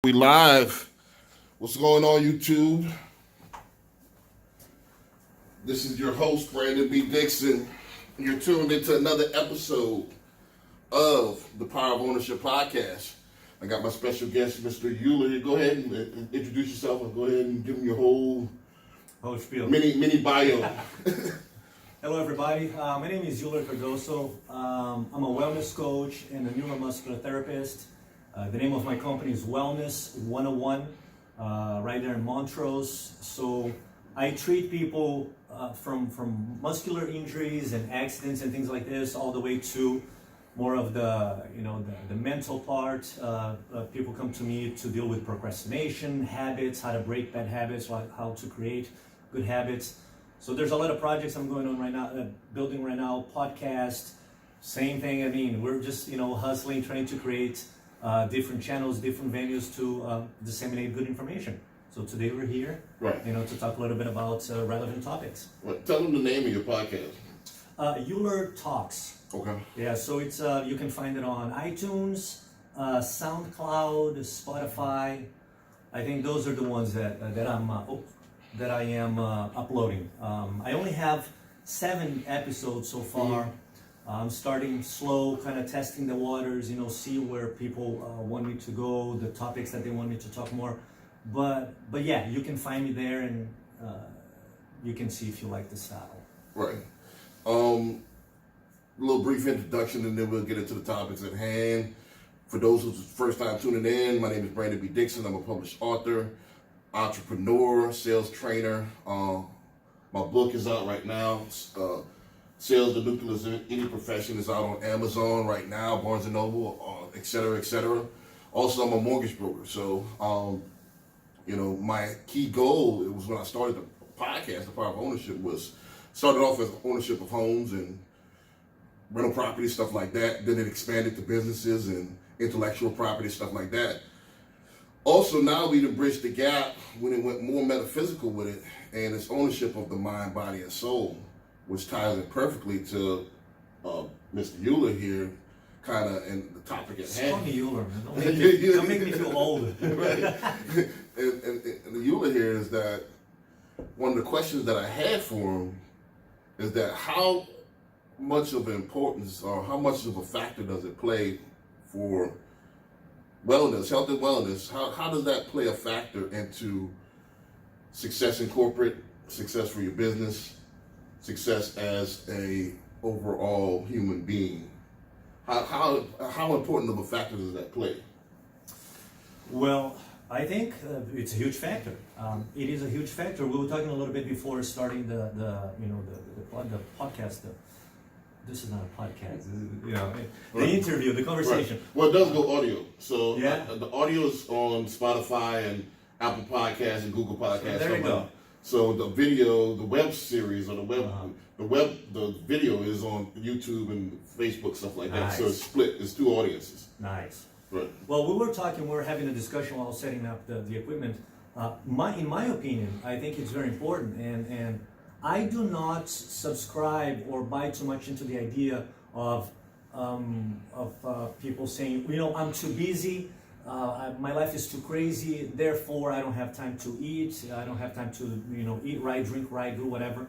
We live. What's going on, YouTube? This is your host, Brandon B. Dixon. You're tuned into another episode of the Power of Ownership podcast. I got my special guest, Mr. Euler. Go ahead and introduce yourself and go ahead and give him your whole spiel. mini bio. Hello, everybody. My name is Euler Cardoso. I'm a wellness coach and a neuromuscular therapist. The name of my company is Wellness 101, right there in Montrose. So I treat people from muscular injuries and accidents and things like this, all the way to more of the mental part. People come to me to deal with procrastination, habits, how to break bad habits, how to create good habits. So there's a lot of projects I'm going on right now, building right now, podcast, same thing. I mean, we're just, hustling, trying to create different channels, different venues to disseminate good information. So today we're here, Right. To talk a little bit about relevant topics. Right. Tell them the name of your podcast. Euler Talks. Okay. Yeah, so it's you can find it on iTunes, SoundCloud, Spotify. I think those are the ones that I am uploading. I only have 7 episodes so far. Mm-hmm. I'm starting slow, kind of testing the waters, see where people want me to go, the topics that they want me to talk more. But yeah, you can find me there, and you can see if you like the style. Right. A little brief introduction, and then we'll get into the topics at hand. For those who's first time tuning in, my name is Brandon B. Dixon. I'm a published author, entrepreneur, sales trainer. My book is out right now. Sales the Nucleus in Any Profession is out on Amazon right now, Barnes & Noble, et cetera, et cetera. Also, I'm a mortgage broker. So, my key goal, it was when I started the podcast, The Power of Ownership, started off as ownership of homes and rental property, stuff like that. Then it expanded to businesses and intellectual property, stuff like that. Also, now we bridged the gap when it went more metaphysical with it, and it's ownership of the mind, body, and soul, which ties in perfectly to Mr. Euler here, kind of in the topic at hand. Call me Euler, man. Don't make me feel old. Right. and the Euler here is that one of the questions that I had for him is that how much of an importance or how much of a factor does it play for wellness, health and wellness? How does that play a factor into success in corporate, success for your business, success as a overall human being? How important of a factor does that play? Well, I think it's a huge factor. It is a huge factor. We were talking a little bit before starting the podcast. This is not a podcast. The interview, the conversation. Right. Well, it does go audio. So yeah. The audio is on Spotify and Apple Podcasts and Google Podcasts. So there you go. So the video, the web series, or the video is on YouTube and Facebook, stuff like that. Nice. So it's split. It's 2 audiences. Nice. Right. Well, we were having a discussion while setting up the equipment. In my opinion, I think it's very important, and I do not subscribe or buy too much into the idea of people saying, I'm too busy. My life is too crazy, therefore I don't have time to eat. I don't have time to, eat right, drink right, do whatever.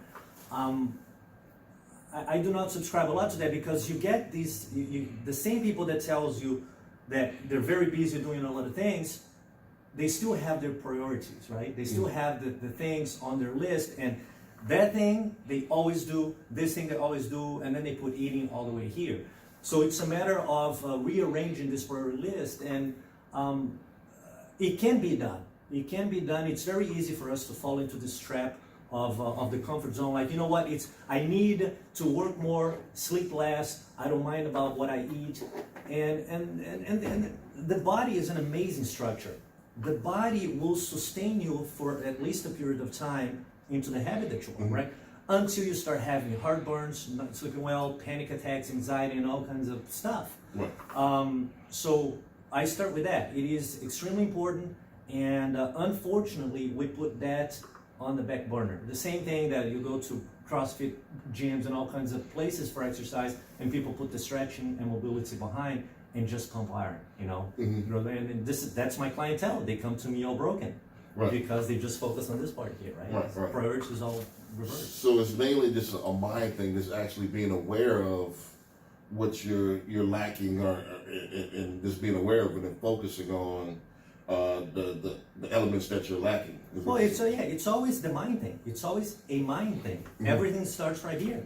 I do not subscribe a lot to that, because you get the same people that tells you that they're very busy doing a lot of things. They still have their priorities, right? They still have the things on their list, and that thing they always do, this thing they always do, and then they put eating all the way here. So it's a matter of rearranging this priority list, and it can be done. It can be done. It's very easy for us to fall into this trap of the comfort zone. Like, I need to work more, sleep less. I don't mind about what I eat, and the body is an amazing structure. The body will sustain you for at least a period of time into the habit that you want, right? Until you start having heartburns, not sleeping well, panic attacks, anxiety, and all kinds of stuff. Right. So I start with that. It is extremely important, and unfortunately, we put that on the back burner. The same thing that you go to CrossFit gyms and all kinds of places for exercise, and people put the stretching and mobility behind. and just pump iron, you know. Mm-hmm. And that's my clientele. They come to me all broken, Right. because they just focus on this part here, right? Right. Priorities all reversed. So it's mainly just a mind thing, just actually being aware of what you're lacking, or and just being aware of it and focusing on the elements that you're lacking. Well, it's always the mind thing. It's always a mind thing. Mm-hmm. Everything starts right here,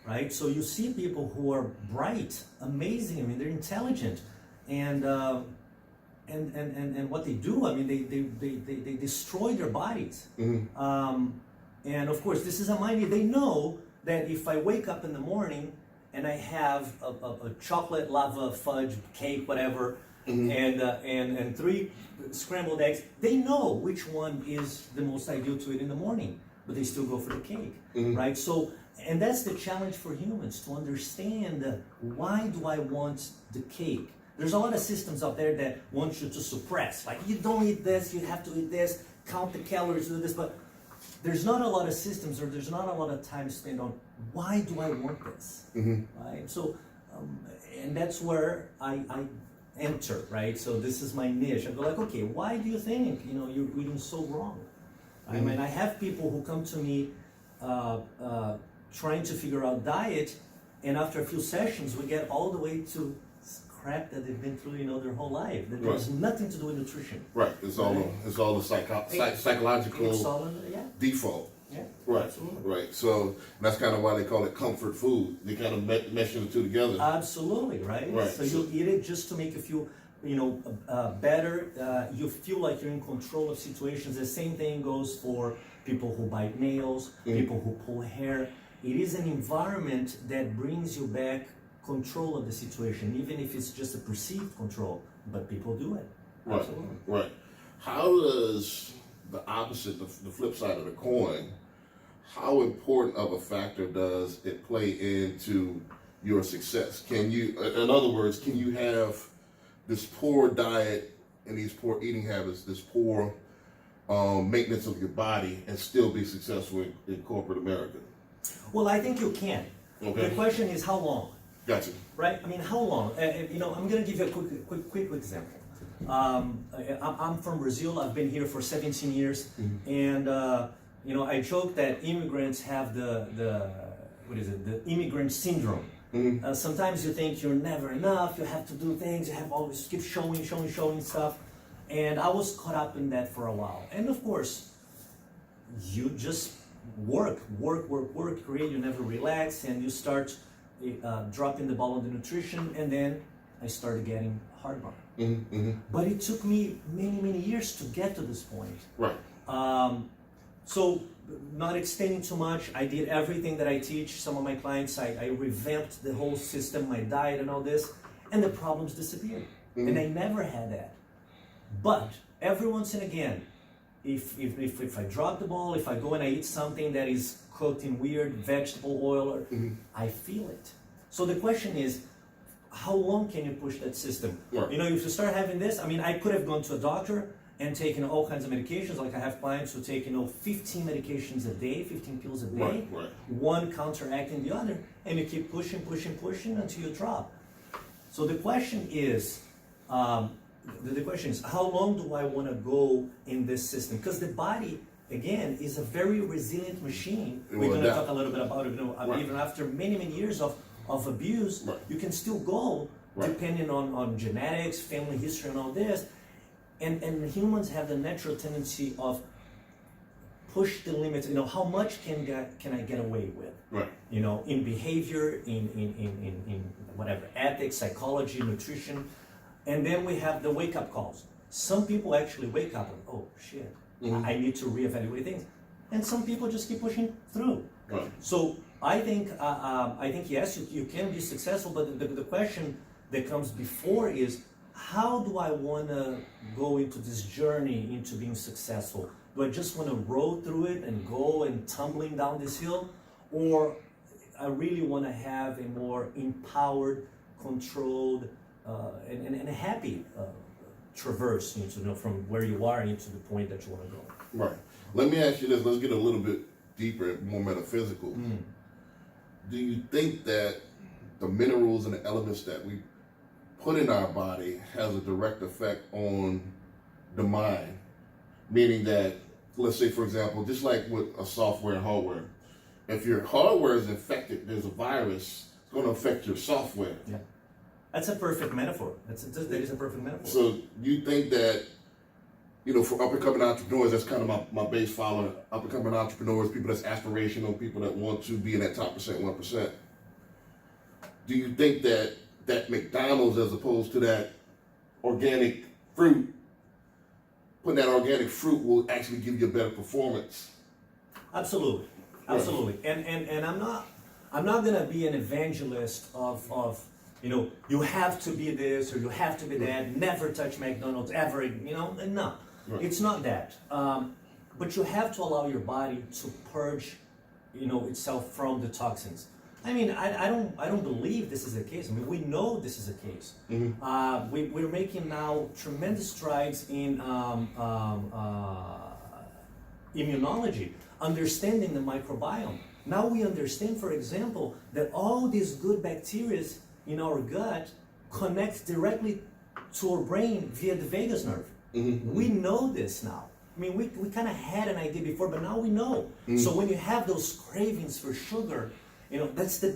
right? So you see people who are bright, amazing. I mean, they're intelligent, and what they do. I mean, they destroy their bodies. Mm-hmm. And of course, this is a mind. They know that if I wake up in the morning and I have a chocolate lava fudge cake, whatever, Mm-hmm. and 3 scrambled eggs, they know which one is the most ideal to eat in the morning, but they still go for the cake, Mm-hmm. right? So, and that's the challenge for humans, to understand why do I want the cake? There's a lot of systems out there that want you to suppress, like you don't eat this, you have to eat this, count the calories, do this, but there's not a lot of systems, or there's not a lot of time spent on why do I want this, Mm-hmm. right? So, and that's where I enter, right? So this is my niche. I go like, okay, why do you think you're eating so wrong? I mean, I have people who come to me trying to figure out diet, and after a few sessions, we get all the way to crap that they've been through, their whole life. That there's nothing to do with nutrition. Right. It's all the psychological It's all default. yeah. Right. Absolutely. Right. So that's kind of why they call it comfort food. They kind of mesh the two together. Absolutely, right? Right. So you'll eat it just to make you feel, better. You feel like you're in control of situations. The same thing goes for people who bite nails, people who pull hair. It is an environment that brings you back control of the situation, even if it's just a perceived control. But people do it. Right. Absolutely. Right. How does the opposite, the flip side of the coin, how important of a factor does it play into your success? Can you, in other words, can you have this poor diet and these poor eating habits, this poor maintenance of your body, and still be successful in corporate America? Well, I think you can. Okay. The question is how long, Gotcha. right? I mean, how long? I'm going to give you a quick example. I'm from Brazil. I've been here for 17 years, and I joke that immigrants have the immigrant syndrome. Sometimes you think you're never enough. You have to do things. You have always keep showing stuff, and I was caught up in that for a while. And of course, you just work, create. You never relax, and you start dropping the ball on the nutrition, and then I started getting heartburn. But it took me many years to get to this point. Right. So, not extending too much, I did everything that I teach some of my clients. I revamped the whole system, my diet and all this, and the problems disappeared. And I never had that. But every once and again, if I drop the ball, if I go and I eat something that is cooked in weird vegetable oil, I feel it. So the question is, how long can you push that system? Right. If you start having this, I mean, I could have gone to a doctor and taken all kinds of medications. Like I have clients who take 15 medications a day, 15 pills a day, Right. one counteracting the other, and you keep pushing until you drop. So the question is, how long do I want to go in this system? Because the body, again, is a very resilient machine. We're going to talk a little bit about it. Right. Even after many years of abuse, right. you can still go, right. depending on genetics, family history, and all this. And humans have the natural tendency of push the limits. How much can I get away with? Right. In behavior, in whatever, ethics, psychology, nutrition. And then we have the wake-up calls. Some people actually wake up and, oh shit, I need to reevaluate things. And some people just keep pushing through. Right. So I think yes, you can be successful, but the question that comes before is, how do I want to go into this journey into being successful? Do I just want to roll through it and go and tumbling down this hill? Or I really want to have a more empowered, controlled, and happy traverse from where you are into the point that you want to go. Right. Let me ask you this. Let's get a little bit deeper, more metaphysical. Do you think that the minerals and the elements that we put in our body has a direct effect on the mind. Meaning that, let's say, for example, just like with a software and hardware, if your hardware is infected, there's a virus, it's going to affect your software. Yeah. That's a perfect metaphor. That is a perfect metaphor. So you think that, for up-and-coming entrepreneurs, that's kind of my base follower, up-and-coming entrepreneurs, people that's aspirational, people that want to be in that top 1%. Do you think that McDonald's, as opposed to that organic fruit, putting that organic fruit will actually give you a better performance? Absolutely. And I'm not gonna be an evangelist of you have to be this or you have to be that. Never touch McDonald's ever. No, it's not that. But you have to allow your body to purge, itself from the toxins. I mean, I don't believe this is the case. I mean, we know this is the case. Mm-hmm. We're making now tremendous strides in immunology, understanding the microbiome. Now we understand, for example, that all these good bacteria in our gut connect directly to our brain via the vagus nerve. Mm-hmm. We know this now. I mean, we kind of had an idea before, but now we know. Mm-hmm. So when you have those cravings for sugar, that's the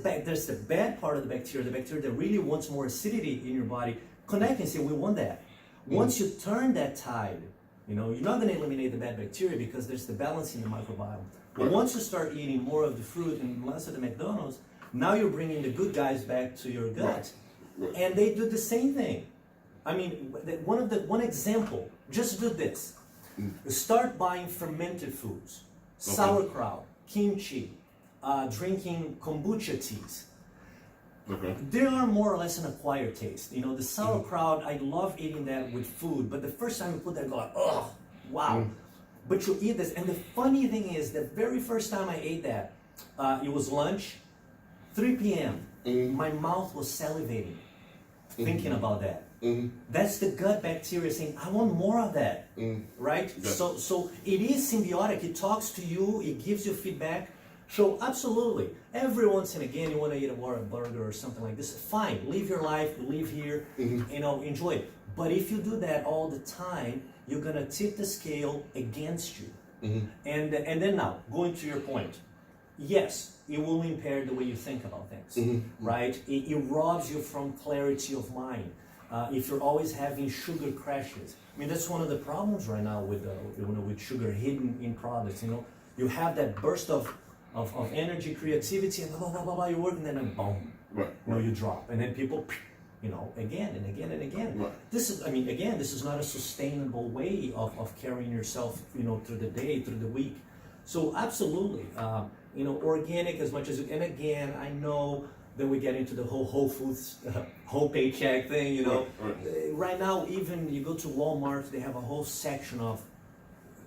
bad part of the bacteria that really wants more acidity in your body. Connect and say, we want that. Mm-hmm. Once you turn that tide, you're not going to eliminate the bad bacteria because there's the balance in the microbiome. But once you start eating more of the fruit and less of the McDonald's, now you're bringing the good guys back to your gut. Right. And they do the same thing. I mean, one example, just do this. Start buying fermented foods, sauerkraut, kimchi, drinking kombucha teas. Okay. They are more or less an acquired taste. The sauerkraut, I love eating that with food, but the first time you put that, I go like, oh, wow. But you eat this, and the funny thing is, the very first time I ate that, it was lunch, 3 p.m. My mouth was salivating, thinking about that. That's the gut bacteria saying, I want more of that, right? Yeah. So it is symbiotic. It talks to you, it gives you feedback. So absolutely, every once and again, you want to eat a burger or something like this, fine, live your life, live here, enjoy it. But if you do that all the time, you're going to tip the scale against you. And then now, going to your point, yes, it will impair the way you think about things, right? It robs you from clarity of mind. If you're always having sugar crashes, I mean, that's one of the problems right now with sugar hidden in products. You have that burst of energy, creativity, and blah, blah, blah, blah, you're working, and then boom, you drop. And then people, again and again and again. Right. This is not a sustainable way of carrying yourself, through the day, through the week. So absolutely, organic as much as you, and again, I know that we get into the whole foods, whole paycheck thing, Right now, even you go to Walmart, they have a whole section of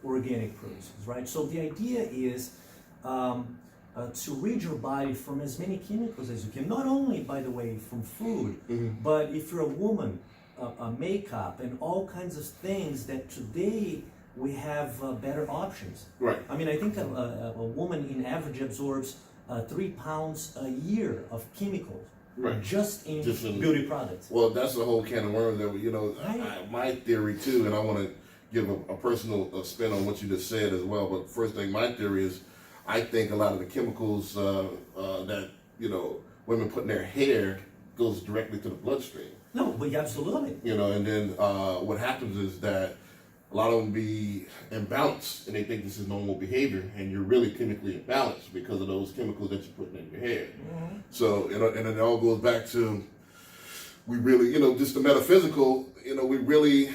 organic produce, right? So the idea is to rid your body from as many chemicals as you can, not only, by the way, from food, but if you're a woman, makeup and all kinds of things that today we have better options. Right. I mean, I think a woman in average absorbs 3 pounds a year of chemicals, just in beauty products. Well, that's a whole can of worms that, my theory too, and I want to give a personal spin on what you just said as well, but first thing, my theory is, I think a lot of the chemicals that, women put in their hair goes directly to the bloodstream. No, but absolutely. And then what happens is that a lot of them be imbalanced, and they think this is normal behavior, and you're really chemically imbalanced because of those chemicals that you're putting in your hair. So, and it all goes back to, we really, just the metaphysical, we really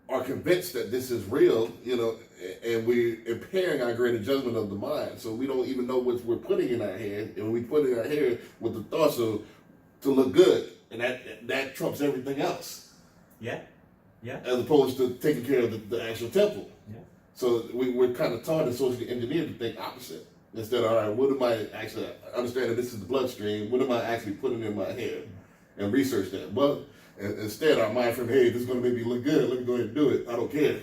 are convinced that this is real, and we're impairing our greater judgment of the mind. So we don't even know what we're putting in our hair, and we put in our hair with the thoughts of to look good, and that trumps everything else. Yeah. As opposed to taking care of the actual temple. Yeah. So we're kind of taught and socially engineered to think opposite. Instead of, all right, what am I actually, understand that this is the bloodstream, what am I actually putting in my hair? And research that. But instead, our mind from, hey, this is going to make me look good, let me go ahead and do it. I don't care.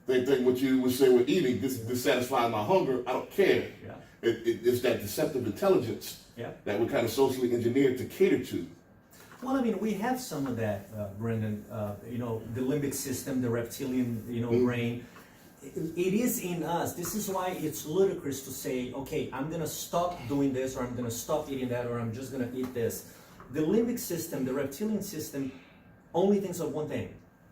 Same thing what you would say with eating, this satisfies my hunger, I don't care. Yeah. It's that deceptive intelligence that we're kind of socially engineered to cater to. Well, I mean, we have some of that, Brendan. You know, the limbic system, the reptilian, you know, brain. It is in us. This is why it's ludicrous to say, okay, I'm gonna stop doing this, or I'm gonna stop eating that, or I'm just gonna eat this. The limbic system, the reptilian system, only thinks of one thing.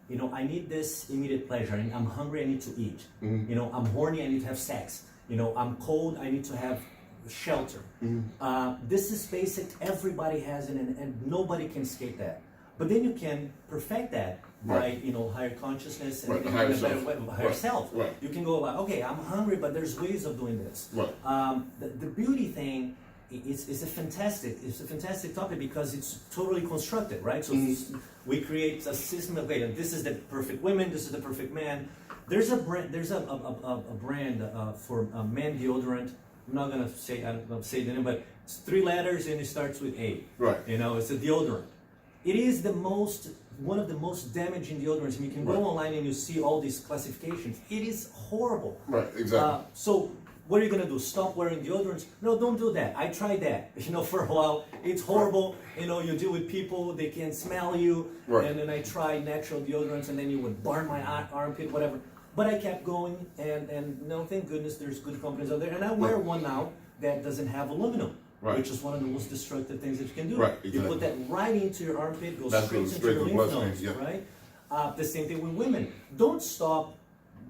You know, I need this immediate pleasure. I'm hungry, I need to eat. You know, I'm horny, I need to have sex. You know, I'm cold, I need to have shelter. This is basic, everybody has it, and nobody can escape that. But then you can perfect that by, you know, higher consciousness and, higher a self. better way, higher self. Right. You can go about, okay, I'm hungry, but there's ways of doing this. Right. The beauty thing is a fantastic topic because it's totally constructed, right? So we create a system of, okay, this is the perfect women, this is the perfect man. There's a brand, for man deodorant. I'm not gonna say, I don't say the name, but it's 3 letters and it starts with A. Right. You know, it's a deodorant. It is one of the most damaging deodorants. And you can go online and you see all these classifications. It is horrible. Right, exactly. So what are you gonna do? Stop wearing deodorants? No, don't do that. I tried that. You know, for a while, it's horrible. You know, you deal with people, they can smell you. Right. And then I tried natural deodorants, and then you would burn my armpit, whatever. But I kept going, and no, thank goodness there's good companies out there. And I wear one now that doesn't have aluminum. Right. Which is one of the most destructive things that you can do. Right, exactly. You put that right into your armpit, goes That straight goes into your straight to lymph the nodes, bloodstream, right? The same thing with women. Don't stop,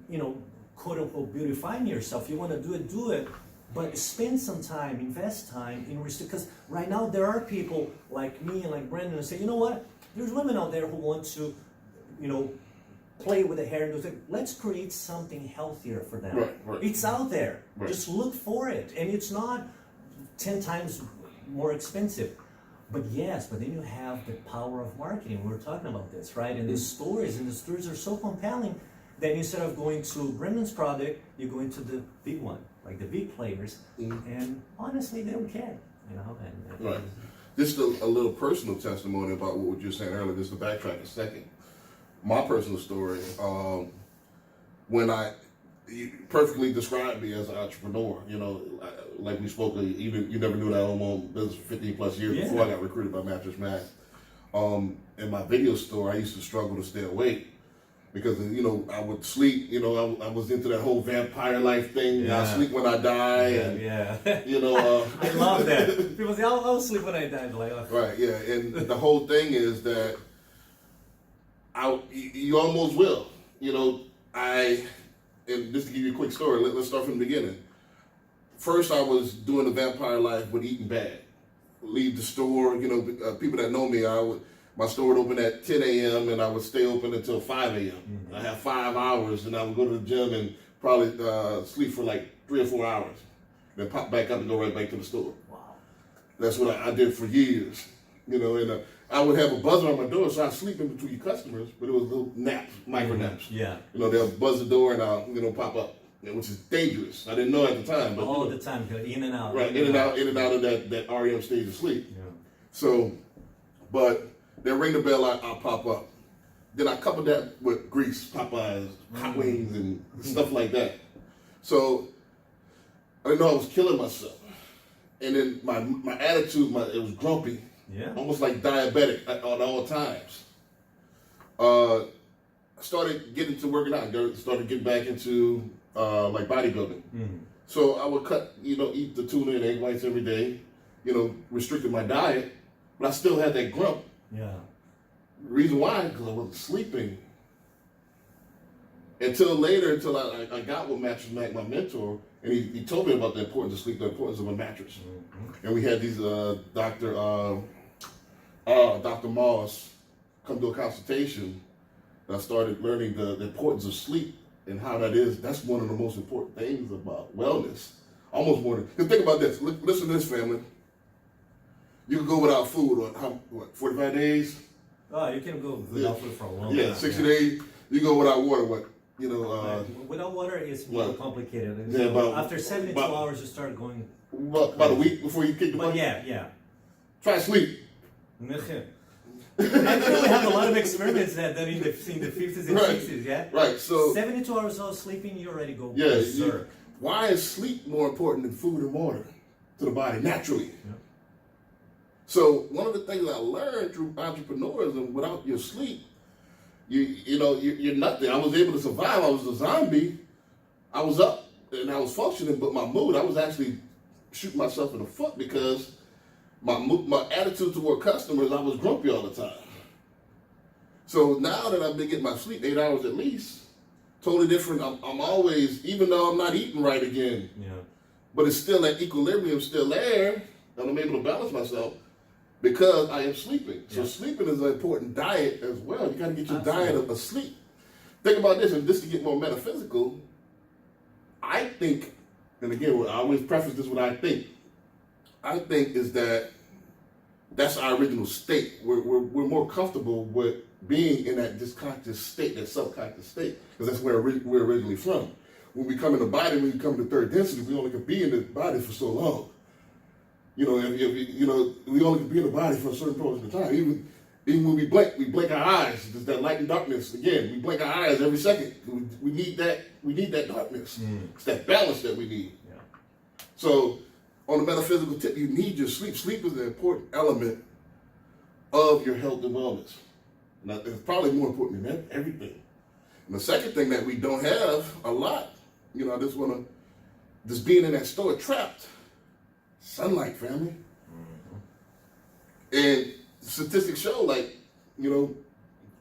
you know, quote unquote beautifying yourself. You want to do it, but spend some time, invest time in research. Because right now there are people like me and like Brendan who say, you know what? There's women out there who want to, you know, play with the hair and do things. Let's create something healthier for them. Right. It's out there. Right. Just look for it, and it's not 10 times more expensive. But then you have the power of marketing. We were talking about this, right? And the stories are so compelling that instead of going to Brendan's product, you go into the big one, like the big players, and honestly, they don't care, you know. And Right. Just a little personal testimony about what you were saying earlier, just to backtrack a second. My personal story, when you perfectly described me as an entrepreneur. You know, like we spoke, you never knew that I owned business for 15 plus years before I got recruited by Mattress Mac. In my video store, I used to struggle to stay awake because, you know, I would sleep. You know, I was into that whole vampire life thing. I sleep when I die. You know, I love that. People say, I'll sleep when I die. Like, right, yeah. And the whole thing is that you almost will. You know, and just to give you a quick story, let's start from the beginning. First, I was doing the vampire life with eating bad. Leave the store, you know, people that know me, my store would open at 10 a.m. and I would stay open until 5 a.m. I have 5 hours, and I would go to the gym and probably sleep for like 3 or 4 hours. Then pop back up and go right back to the store. wow. That's what I did for years. You know, and I would have a buzzer on my door, so I'd sleep in between customers, but it was little naps, micro naps. Yeah. You know, they'll buzz the door and I'll, you know, pop up, which is dangerous. I didn't know at the time. But all the time, in and out. Right, in and out of that REM stage of sleep. Yeah. So, but they'll ring the bell, I'll pop up. Then I couple that with grease, Popeyes, hot wings, and stuff like that. So, I didn't know I was killing myself. And then my attitude, it was grumpy. Yeah. Almost like diabetic at all times. I started getting to working out. Started getting back into like bodybuilding. So I would eat the tuna and egg whites every day. You know, restricted my diet, but I still had that grump. Yeah. The reason why, because I wasn't sleeping. Until I got with Mattress Mac, my mentor, and he told me about the importance of sleep, the importance of a mattress. And we had these Dr. Moss come to a consultation. I started learning the importance of sleep and how that's one of the most important things about wellness. Almost more than, because think about this, listen to this, family. You can go without food, 45 days? Oh, you can go without food for a long time. Yeah, 60 days. You go without water, without water, it's more complicated. Yeah, so after 72 hours, you start going. About a week before you kick the bucket? Yeah. Try sleep. Actually, we have a lot of experiments that done in the 50s and 60s, yeah? Right, so 72 hours of sleeping, you already go yeah, berserk. Why is sleep more important than food and water to the body, naturally? So one of the things I learned through entrepreneurism, without your sleep, you're nothing. I was able to survive. I was a zombie. I was up and I was functioning, but my mood, I was actually shooting myself in the foot because my attitude toward customers, I was grumpy all the time. So now that I've been getting my sleep 8 hours at least, totally different. I'm always, even though I'm not eating right again, but it's still that equilibrium still there, and I'm able to balance myself because I am sleeping. So sleeping is an important diet as well. You got to get your diet of sleep. Think about this, and just to get more metaphysical, I think, and again, I always preface this with I think is that that's our original state. We're more comfortable with being in that disconscious state, that subconscious state, because that's where we're originally from. When we come in the body, when we come to third density, we only can be in the body for so long. We only can be in the body for a certain portion of time. Even when we blink our eyes. There's that light and darkness. Again, we blink our eyes every second. We need that darkness. It's that balance that we need. Yeah. So, on the metaphysical tip, you need your sleep. Sleep is an important element of your health and wellness. And it's probably more important than everything. And the second thing that we don't have a lot, I just want to, just being in that store trapped, sunlight, family. And statistics show,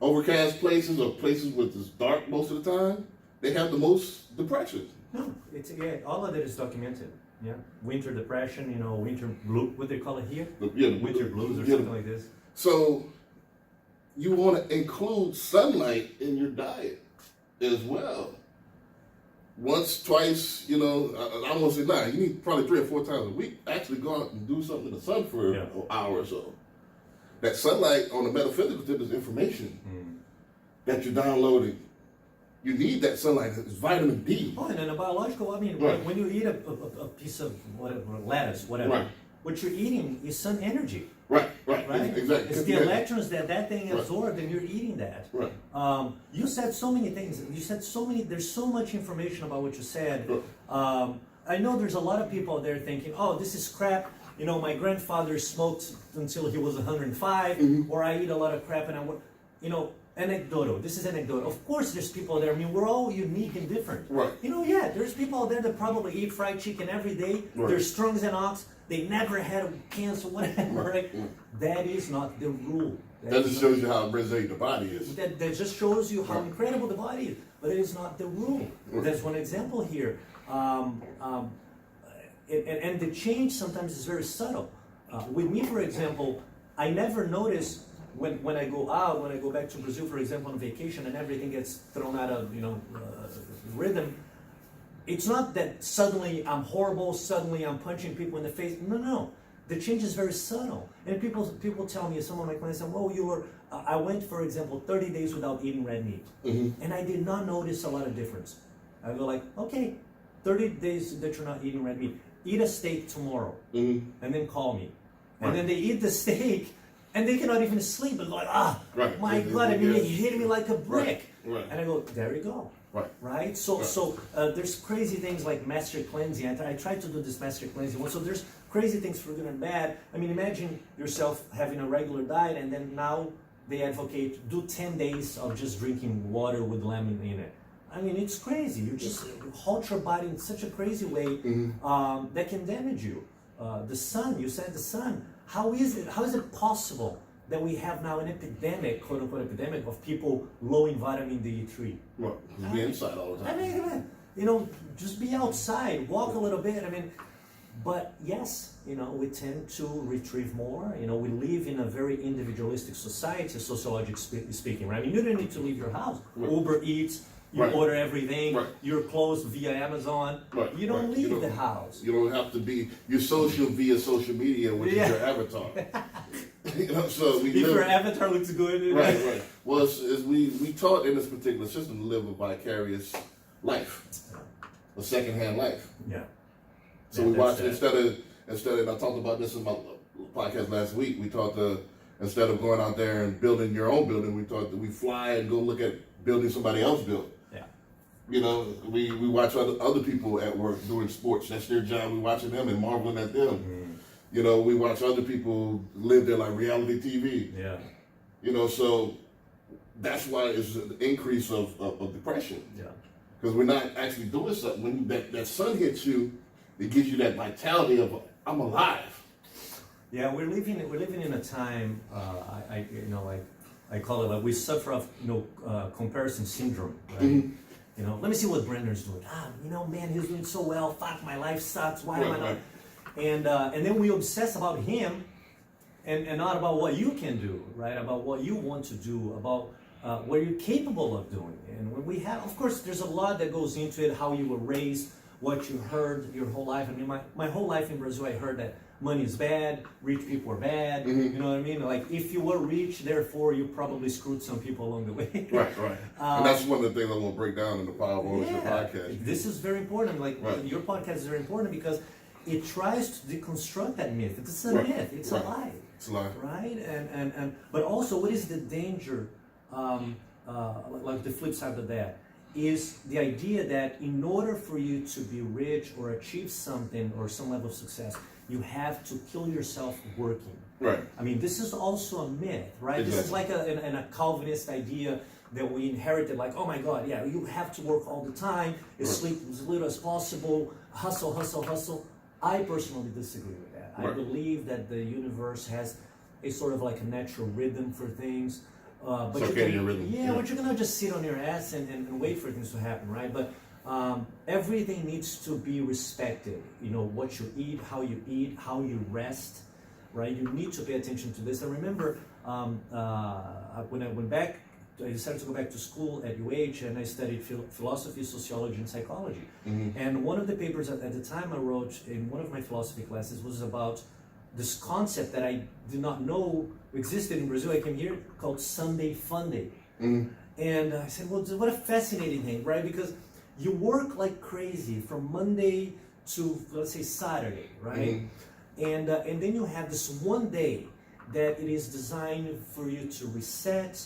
overcast places or places where it's dark most of the time, they have the most depression. No, all of it is documented. Yeah, winter depression, winter blue, what they call it here? Winter blues or something like this. So you want to include sunlight in your diet as well. Once, twice, I won't say nine. You need probably 3 or 4 times a week. Actually go out and do something in the sun for an hour or so. That sunlight on the metaphysical tip is information that you're downloading. You need that sunlight. It's vitamin D. Oh, and then a biological, when you eat a piece of lettuce, whatever, what you're eating is sun energy. Right? Exactly. It's the electrons that thing absorbed, and you're eating that. Right. You said so many things. There's so much information about what you said. I know there's a lot of people out there thinking, oh, this is crap. My grandfather smoked until he was 105, or I eat a lot of crap, and anecdotal. This is anecdotal. Of course, there's people there. We're all unique and different. Right. There's people out there that probably eat fried chicken every day. Right. They're strong as an ox. They never had cancer, whatever. Right? That is not the rule. That just shows you how resilient the body is. That just shows you how incredible the body is. But it is not the rule. There's one example here. And the change sometimes is very subtle. With me, for example, I never notice when I go out, when I go back to Brazil, for example, on vacation, and everything gets thrown out of rhythm. It's not that suddenly I'm horrible, suddenly I'm punching people in the face. No. The change is very subtle. And people tell me, some of my clients say, I went, for example, 30 days without eating red meat. And I did not notice a lot of difference. I go like, okay, 30 days that you're not eating red meat. Eat a steak tomorrow, and then call me. And then they eat the steak, and they cannot even sleep. And like, my God, it hit me like a brick. Right. And I go, there you go. Right? So there's crazy things like master cleansing. I tried to do this master cleansing. So there's crazy things for good and bad. Imagine yourself having a regular diet, and then now they advocate do 10 days of just drinking water with lemon in it. It's crazy. You just halt your body in such a crazy way that can damage you. The sun, you said the sun. How is it possible that we have now an epidemic, quote unquote epidemic, of people low in vitamin D3? Well, be inside all the time. Just be outside, walk a little bit. But yes, we tend to retrieve more. We live in a very individualistic society, sociologically speaking, right? You don't need to leave your house. Uber Eats. You order everything. You're closed via Amazon. You don't leave the house. You don't have to be. You're social via social media, which is your avatar. So if your avatar looks good. Right. Well, we taught in this particular system to live a vicarious life, a secondhand life. Yeah. So we watched instead of I talked about this in my podcast last week. We taught instead of going out there and building your own building, we taught that we fly and go look at building somebody else's building. We watch other people at work doing sports. That's their job. We're watching them and marveling at them. You know, we watch other people live their like reality TV. Yeah. You know, so that's why it's an increase of depression. Yeah. Because we're not actually doing something. When that sun hits you, it gives you that vitality of I'm alive. Yeah, we're living in a time. I call it like we suffer of comparison syndrome, right? Mm-hmm. You know, let me see what Brendan's doing. Man, he's doing so well. Fuck, my life sucks. Why am I not? Right. And then we obsess about him, and not about what you can do, right? About what you want to do, about what you're capable of doing. And when we have, of course, there's a lot that goes into it. How you were raised, what you heard your whole life. I mean, my whole life in Brazil, I heard that money is bad, rich people are bad. Mm-hmm. You know what I mean? Like, if you were rich, therefore you probably screwed some people along the way. Right. And that's one of the things I want to break down in the Power of Ownership podcast. This is very important. Like, right. Your podcast is very important because it tries to deconstruct that myth. It's a right. myth. It's a lie. It's a lie. Right? And but also, what is the danger? Like the flip side of that is the idea that in order for you to be rich or achieve something or some level of success, you have to kill yourself working. Right. I mean, this is also a myth, right? Exactly. This is like a Calvinist idea that we inherited, like, oh my God, yeah, you have to work all the time, sleep as little as possible, hustle. I personally disagree with that. Right. I believe that the universe has a sort of like a natural rhythm for things. But circadian rhythm. Yeah, but you're gonna just sit on your ass and wait for things to happen, right? But everything needs to be respected. You know, what you eat, how you rest, right? You need to pay attention to this. I remember when I went back, I decided to go back to school at UH, and I studied philosophy, sociology, and psychology. Mm-hmm. And one of the papers at the time I wrote in one of my philosophy classes was about this concept that I did not know existed in Brazil. I came here, called Sunday Fun Day. Mm-hmm. And I said, well, what a fascinating thing, right? Because you work like crazy from Monday to, let's say, Saturday, right? Mm-hmm. And then you have this one day that it is designed for you to reset,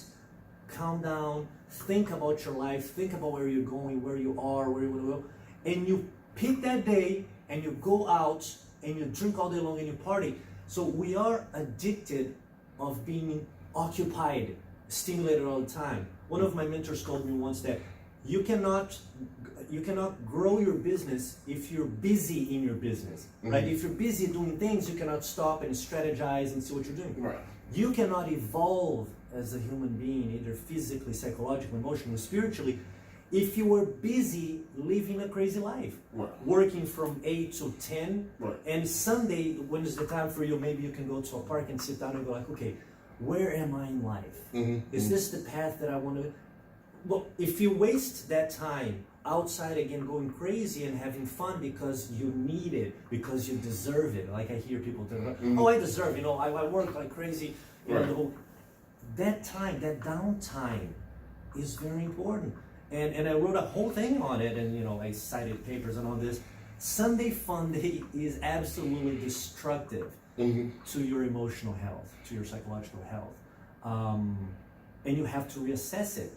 calm down, think about your life, think about where you're going, where you are, where you want to go. And you pick that day and you go out and you drink all day long and you party. So we are addicted of being occupied, stimulated all the time. One of my mentors told me once that you cannot grow your business if you're busy in your business, right? If you're busy doing things, you cannot stop and strategize and see what you're doing. Right. You cannot evolve as a human being, either physically, psychologically, emotionally, spiritually, if you were busy living a crazy life, right. Working from 8 to 10, right. And Sunday, when is the time for you, maybe you can go to a park and sit down and go like, okay, where am I in life? Is this the path that I want to? Well, if you waste that time outside again going crazy and having fun because you need it, because you deserve it, like I hear people talk about, oh, I deserve, I work like crazy, right. That time, that downtime is very important. And I wrote a whole thing on it, and I cited papers and all this. Sunday Fun Day is absolutely destructive to your emotional health, to your psychological health, and you have to reassess it.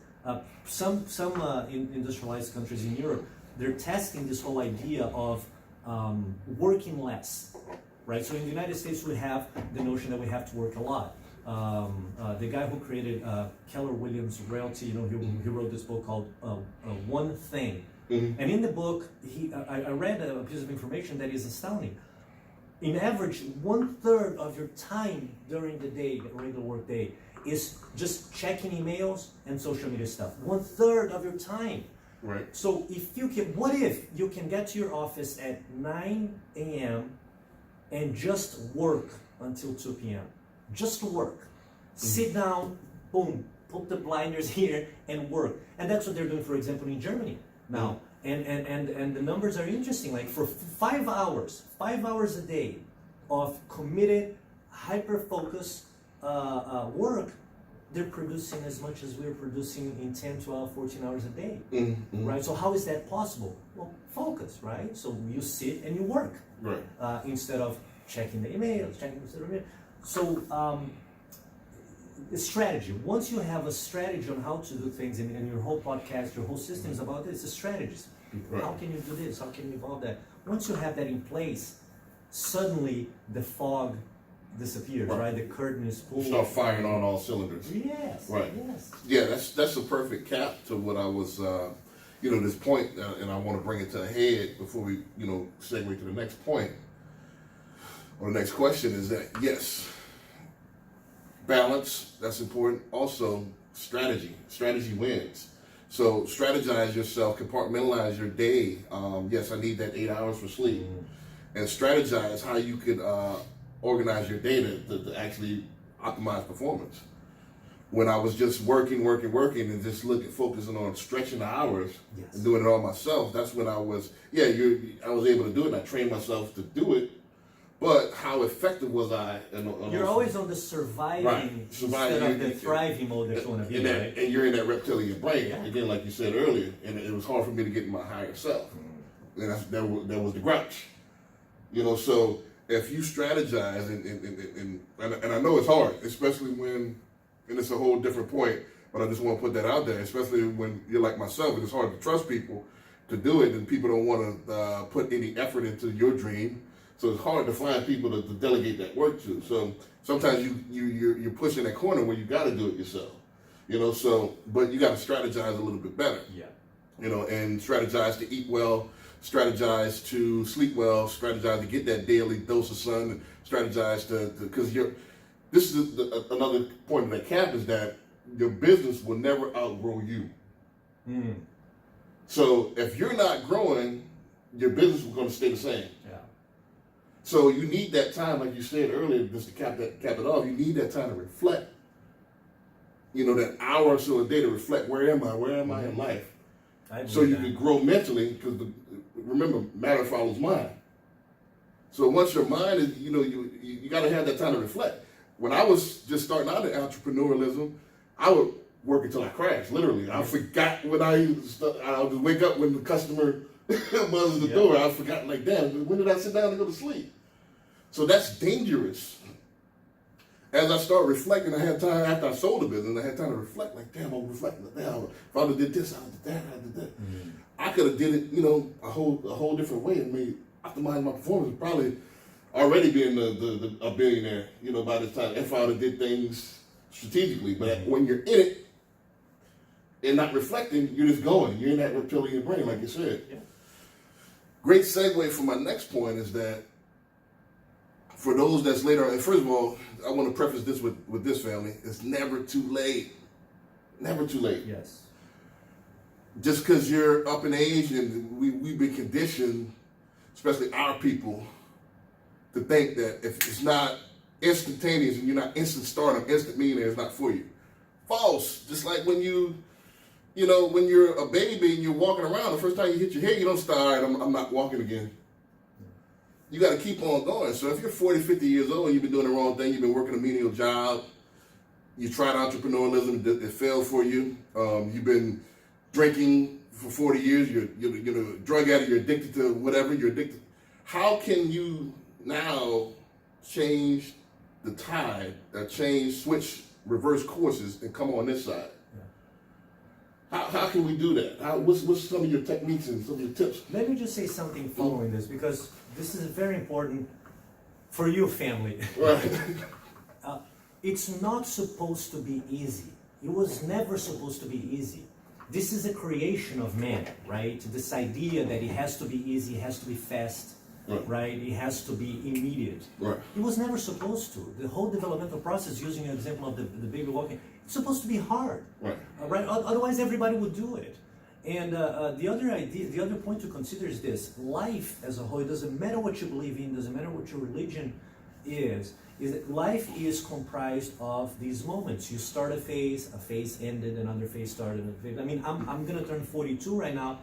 Some industrialized countries in Europe, they're testing this whole idea of working less, right? So in the United States, we have the notion that we have to work a lot. The guy who created Keller Williams Realty, he wrote this book called One Thing. And in the book, I read a piece of information that is astounding. In average, 1/3 of your time during the day, the regular work day, is just checking emails and social media stuff. 1/3 of your time. Right. So what if you can get to your office at 9 a.m. and just work until 2 p.m. Just work. Sit down, boom, put the blinders here and work. And that's what they're doing, for example, in Germany now. And the numbers are interesting. Like for 5 hours a day of committed, hyper-focused work, they're producing as much as we're producing in 10, 12, 14 hours a day, right? So how is that possible? Well, focus, right? So you sit and you work, right? Instead of checking the emails, So strategy. Once you have a strategy on how to do things, and your whole podcast, your whole system is about this, it's a strategy. Right. How can you do this? How can you evolve that? Once you have that in place, suddenly the fog disappears, right? The curtain is pulled. Start firing on all cylinders. Yes. Right. Yes. Yeah, that's a perfect cap to what I was, this point, and I want to bring it to a head before we, segue to the next point or the next question is that, yes, balance, that's important. Also, strategy. Strategy wins. So strategize yourself, compartmentalize your day. Yes, I need that 8 hours for sleep. And strategize how you could organize your day to actually optimize performance. When I was just working, and just focusing on stretching the hours and doing it all myself, that's when I was able to do it, and I trained myself to do it. But how effective was I? You're always on the surviving instead of the thriving mode that you want to be, right? And you're in that reptilian brain, again, like you said earlier, and it was hard for me to get in my higher self. And that was the grouch. So if you strategize, and I know it's hard, especially when, and it's a whole different point, but I just want to put that out there, especially when you're like myself, and it's hard to trust people to do it, and people don't want to put any effort into your dream. So it's hard to find people to delegate that work to. So sometimes you're pushing that corner where you got to do it yourself. But you got to strategize a little bit better. Yeah. And strategize to eat well, strategize to sleep well, strategize to get that daily dose of sun, and strategize because this is another point of that cap is that your business will never outgrow you. So if you're not growing, your business is going to stay the same. Yeah. So you need that time, like you said earlier, just to cap it off. You need that time to reflect. That hour or so a day to reflect. Where am I in life? So you can grow mentally, because remember, matter follows mind. So once your mind is, you got to have that time to reflect. When I was just starting out in entrepreneurialism, I would work until I crashed. Literally, I forgot when I would wake up when the customer buzzes the door. I forgot, like, damn, when did I sit down to go to sleep? So that's dangerous. As I start reflecting, I had time after I sold the business. I had time to reflect. Like, damn, I'm reflecting. Damn, if I would have did this, I did that, I did that. I could have did it, a whole different way. I mean, optimize my performance. Probably already being a billionaire, by this time. If I would have did things strategically, but when you're in it and not reflecting, you're just going. You're in that reptilian brain, like you said. Yeah. Great segue for my next point is that for those that's later on, and first of all, I want to preface this with this, family. It's never too late. Never too late. Yes. Just because you're up in age, and we've been conditioned, especially our people, to think that if it's not instantaneous and you're not instant stardom, instant millionaire, it's not for you. False. Just like when when you're a baby and you're walking around, the first time you hit your head, you don't start, all right, I'm not walking again. You got to keep on going. So if you're 40, 50 years old and you've been doing the wrong thing, you've been working a menial job, you tried entrepreneurialism, it failed for you, you've been drinking for 40 years, you're a drug addict, you're addicted to whatever, you're addicted. How can you now change the tide, switch, reverse courses, and come on this side? How can we do that? What's some of your techniques and some of your tips? Let me just say something following this, because this is very important for you, family. Right. It's not supposed to be easy. It was never supposed to be easy. This is a creation of man, right? This idea that it has to be easy, it has to be fast, right? It has to be immediate. Right. It was never supposed to. The whole developmental process, using an example of the baby walking, it's supposed to be hard, right? Right? Otherwise, everybody would do it. And the other point to consider is this: life as a whole. It doesn't matter what you believe in, doesn't matter what your religion is that life is comprised of these moments. You start a phase ended, another phase started, another phase. I mean, I'm gonna turn 42 right now,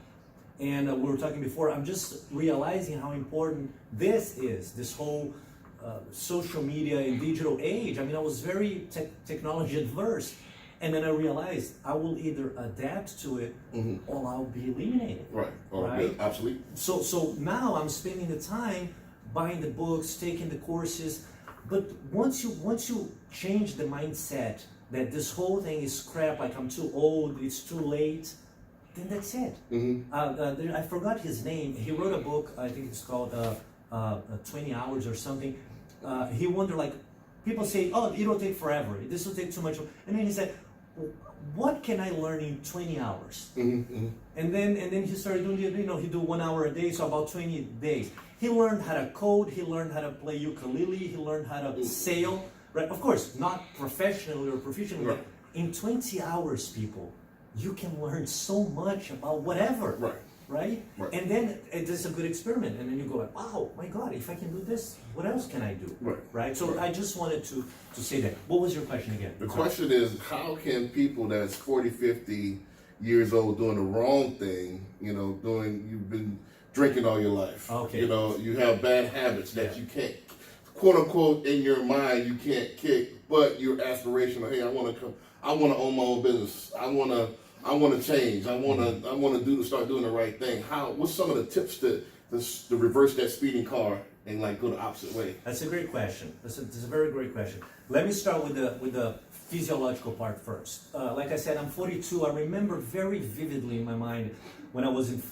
and we were talking before. I'm just realizing how important this is. This whole social media and digital age. I mean, I was very technology adverse. And then I realized I will either adapt to it or I'll be eliminated. Right. Right. Yeah, absolutely. So now I'm spending the time buying the books, taking the courses. But once you change the mindset that this whole thing is crap, like I'm too old, it's too late, then that's it. I forgot his name. He wrote a book. I think it's called 20 hours or something. He wondered, like, people say, oh, it'll take forever. This will take too much. And then he said, what can I learn in 20 hours? Mm-hmm. And then he started doing, he do 1 hour a day, so about 20 days. He learned how to code, he learned how to play ukulele, he learned how to sail, right? Of course, not professionally or proficiently, Right. but in 20 hours, people, you can learn so much about whatever. Right. Right? Right. And then it is a good experiment, and then you go like, wow, my God, if I can do this, what else can I do? Right. Right? So Right. I just wanted to say that. What was your question again? The question is, how can people that's 40, 50 years old doing the wrong thing, you've been drinking all your life. Okay. You have bad habits that Yeah. you can't, quote unquote, in your mind, you can't kick, but you're aspirational. Hey, I want to own my own business. I want to change. I want to start doing the right thing. What's some of the tips to reverse that speeding car and like go the opposite way? That's a great question. That's a very great question. Let me start with the physiological part first. Like I said, I'm 42. I remember very vividly in my mind when I was in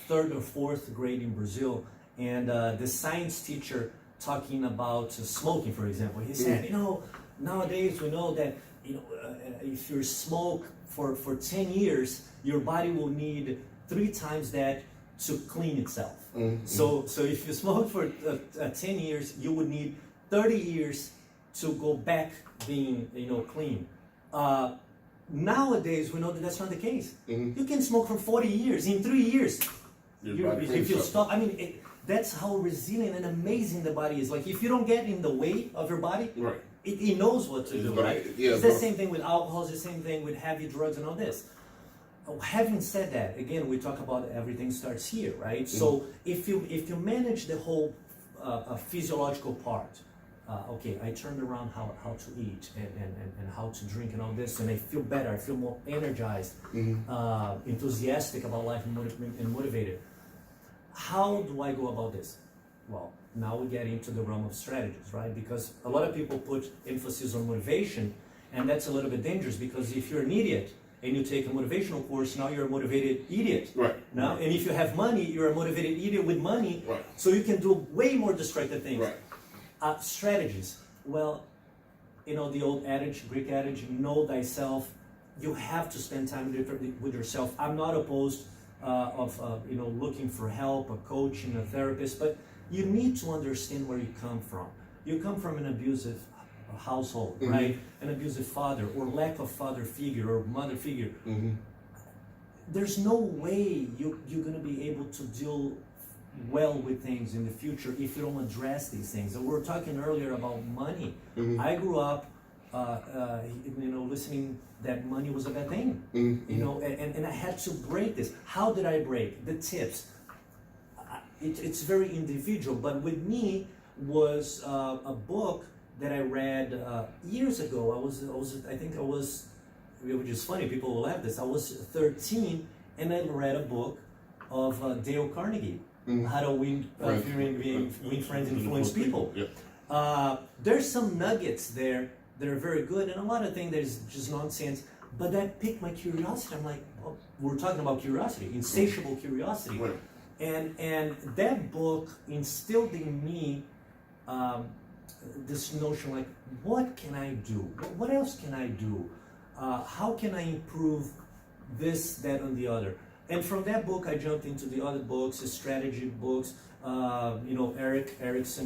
third or fourth grade in Brazil, and the science teacher talking about smoking, for example. He said, nowadays we know that if you smoke for 10 years, your body will need 3 times that to clean itself. Mm-hmm. So if you smoke for 10 years, you would need 30 years to go back being clean. Nowadays, we know that that's not the case. Mm-hmm. You can smoke for 40 years. In 3 years, if you stop, that's how resilient and amazing the body is. Like, if you don't get in the way of your body, right. It knows what to do, right? Yeah, it's the same thing with alcohol, it's the same thing with heavy drugs and all this. Having said that, again, we talk about everything starts here, right? Mm-hmm. So if you manage the whole physiological part, okay, I turned around how to eat and how to drink and all this, and I feel better, I feel more energized, mm-hmm. Enthusiastic about life and motivated. How do I go about this? Well, now we get into the realm of strategies, right? Because a lot of people put emphasis on motivation, and that's a little bit dangerous, because if you're an idiot and you take a motivational course, now you're a motivated idiot. Right. Now, right. And if you have money, you're a motivated idiot with money, right. So you can do way more destructive things. Right. Strategies. Well, the old adage, Greek adage, know thyself. You have to spend time with yourself. I'm not opposed of looking for help, a coach and a therapist, but you need to understand where you come from. You come from an abusive household, mm-hmm. right? An abusive father, or lack of father figure or mother figure. Mm-hmm. There's no way you're going to be able to deal well with things in the future if you don't address these things. And we were talking earlier about money. Mm-hmm. I grew up, listening that money was a bad thing. Mm-hmm. And I had to break this. How did I break? The tips. It's very individual, but with me was a book that I read years ago. Which is funny, people will laugh this. I was 13 and I read a book of Dale Carnegie, mm-hmm. How to Win Friends and Influence People. Yeah. There's some nuggets there that are very good, and a lot of things that is just nonsense, but that piqued my curiosity. I'm like, well, we're talking about curiosity, insatiable curiosity. Right. And that book instilled in me this notion, like, what can I do? What else can I do? How can I improve this, that, and the other? And from that book, I jumped into the other books, the strategy books, Erickson.